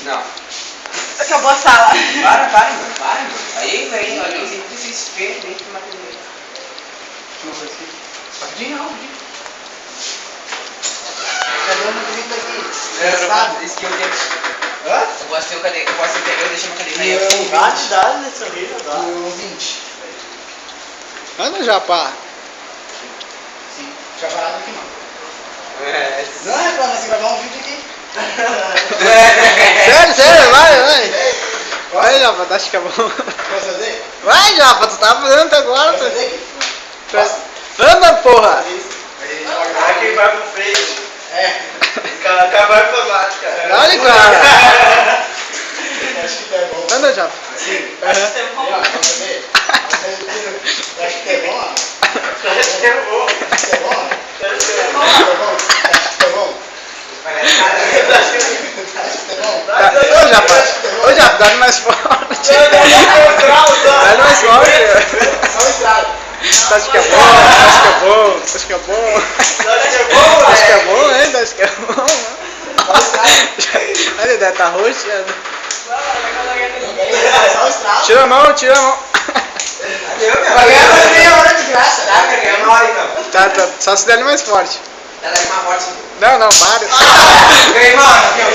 Não. Acabou a sala. Para, mano. Aí, velho, olha esse espelho dentro do material. Não foi assim? Rapidinho, não. Cadê o movimento aqui? Esse que eu tenho. Hã? Eu posso ter o cadeira, eu deixei uma cadeira aí. Dá nesse horrível, dá. O 20. Anda, Japá. Sim. Fica parado aqui, mano. É. Não é pra nós gravar um vídeo aqui. Sério, vai. Vai, Japa, acho que é bom. Posso fazer? Vai, Japa, tu tá falando agora. Posso fazer aqui? Posso? Anda, porra. Aí quem vai pro frente. É. Acabar automática. Olha, cara. Acho que tá bom. Anda, Japa. Sim. Acho que é bom. Posso fazer? Acho que é bom. Acho que é bom. Acho que é bom. Acho que é Acho bom. que é bom. Parece nada. Acho que é bom. Ô, Japa, dá-lhe mais forte. Dá-lhe mais forte. Só o estralo. Acho que é bom, acho que é bom. Acho que é bom, Acho que é bom, hein? Acho que é bom. Só o estralo. Olha, ele deve estar roxo. Só o estralo. Tira a mão. Vai ganhar meia hora de graça. Tá, quer ganhar uma hora então. Tá, só se der mais forte. Tá, dá mais forte. Não, Mário. Ganhei uma hora, meu.